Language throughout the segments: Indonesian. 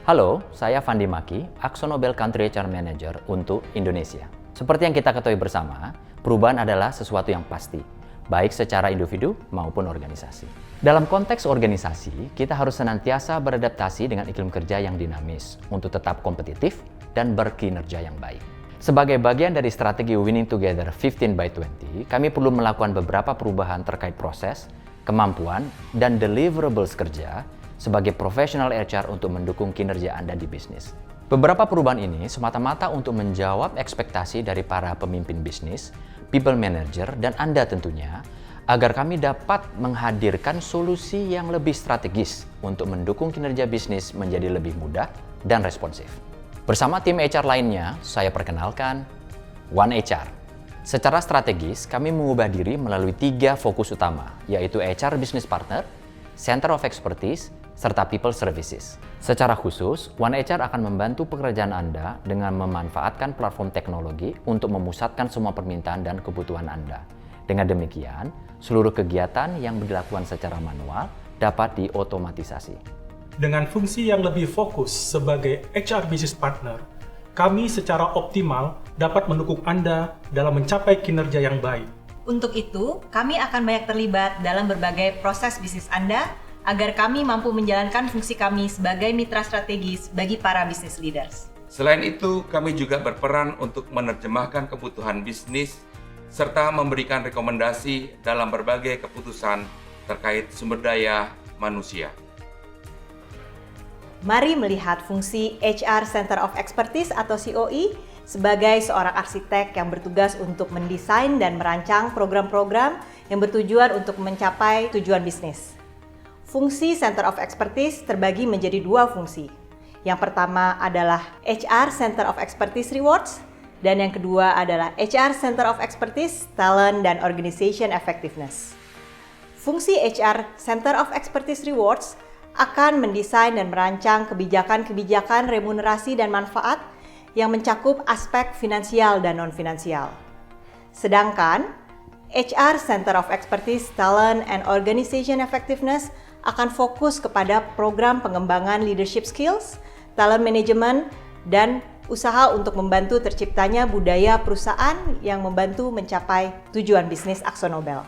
Halo, saya Fandi Maki, AkzoNobel Country HR Manager untuk Indonesia. Seperti yang kita ketahui bersama, perubahan adalah sesuatu yang pasti, baik secara individu maupun organisasi. Dalam konteks organisasi, kita harus senantiasa beradaptasi dengan iklim kerja yang dinamis untuk tetap kompetitif dan berkinerja yang baik. Sebagai bagian dari strategi Winning Together 15 by 20, kami perlu melakukan beberapa perubahan terkait proses, kemampuan, dan deliverables kerja sebagai profesional HR untuk mendukung kinerja Anda di bisnis. Beberapa perubahan ini semata-mata untuk menjawab ekspektasi dari para pemimpin bisnis, people manager, dan Anda tentunya, agar kami dapat menghadirkan solusi yang lebih strategis untuk mendukung kinerja bisnis menjadi lebih mudah dan responsif. Bersama tim HR lainnya, saya perkenalkan One HR. Secara strategis, kami mengubah diri melalui 3 fokus utama, yaitu HR Business Partner, Center of Expertise, serta People Services. Secara khusus, One HR akan membantu pekerjaan Anda dengan memanfaatkan platform teknologi untuk memusatkan semua permintaan dan kebutuhan Anda. Dengan demikian, seluruh kegiatan yang dilakukan secara manual dapat diotomatisasi. Dengan fungsi yang lebih fokus sebagai HR Business Partner, kami secara optimal dapat mendukung Anda dalam mencapai kinerja yang baik. Untuk itu, kami akan banyak terlibat dalam berbagai proses bisnis Anda agar kami mampu menjalankan fungsi kami sebagai mitra strategis bagi para business leaders. Selain itu, kami juga berperan untuk menerjemahkan kebutuhan bisnis serta memberikan rekomendasi dalam berbagai keputusan terkait sumber daya manusia. Mari melihat fungsi HR Center of Expertise atau COE sebagai seorang arsitek yang bertugas untuk mendesain dan merancang program-program yang bertujuan untuk mencapai tujuan bisnis. Fungsi Center of Expertise terbagi menjadi 2 fungsi. Yang pertama adalah HR Center of Expertise Rewards, dan yang kedua adalah HR Center of Expertise Talent dan Organization Effectiveness. Fungsi HR Center of Expertise Rewards akan mendesain dan merancang kebijakan-kebijakan remunerasi dan manfaat yang mencakup aspek finansial dan non-finansial. Sedangkan HR Center of Expertise Talent and Organization Effectiveness akan fokus kepada program pengembangan leadership skills, talent management, dan usaha untuk membantu terciptanya budaya perusahaan yang membantu mencapai tujuan bisnis AkzoNobel.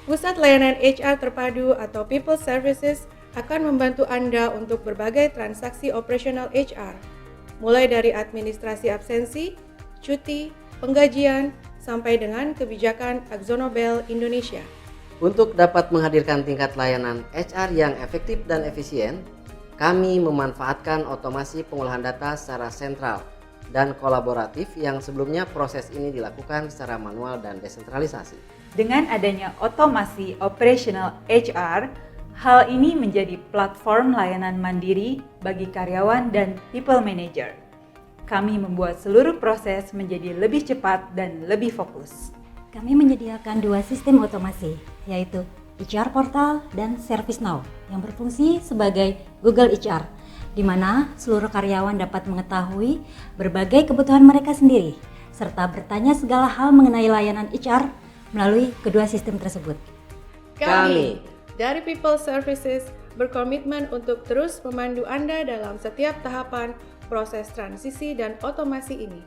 Pusat Layanan HR Terpadu atau People Services akan membantu Anda untuk berbagai transaksi operasional HR, mulai dari administrasi absensi, cuti, penggajian, sampai dengan kebijakan AkzoNobel Indonesia. Untuk dapat menghadirkan tingkat layanan HR yang efektif dan efisien, kami memanfaatkan otomasi pengolahan data secara sentral dan kolaboratif yang sebelumnya proses ini dilakukan secara manual dan desentralisasi. Dengan adanya otomasi operational HR, hal ini menjadi platform layanan mandiri bagi karyawan dan people manager. Kami membuat seluruh proses menjadi lebih cepat dan lebih fokus. Kami menyediakan 2 sistem otomasi, yaitu HR Portal dan ServiceNow yang berfungsi sebagai Google HR, di mana seluruh karyawan dapat mengetahui berbagai kebutuhan mereka sendiri, serta bertanya segala hal mengenai layanan HR melalui kedua sistem tersebut. Kami dari People Services berkomitmen untuk terus memandu Anda dalam setiap tahapan proses transisi dan otomasi ini.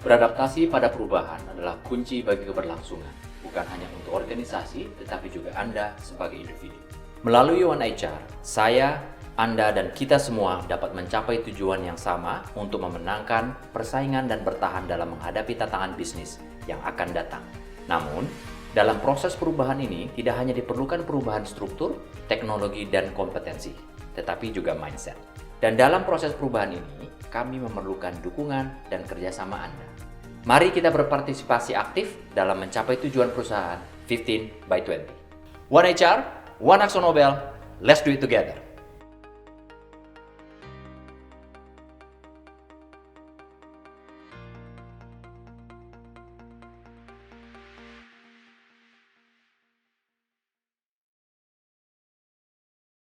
Beradaptasi pada perubahan adalah kunci bagi keberlangsungan, bukan hanya untuk organisasi, tetapi juga Anda sebagai individu. Melalui One HR, saya, Anda, dan kita semua dapat mencapai tujuan yang sama untuk memenangkan persaingan dan bertahan dalam menghadapi tantangan bisnis yang akan datang. Namun, dalam proses perubahan ini tidak hanya diperlukan perubahan struktur, teknologi, dan kompetensi, tetapi juga mindset. Dan dalam proses perubahan ini, kami memerlukan dukungan dan kerjasama Anda. Mari kita berpartisipasi aktif dalam mencapai tujuan perusahaan 15 by 20. One HR, One AkzoNobel, let's do it together.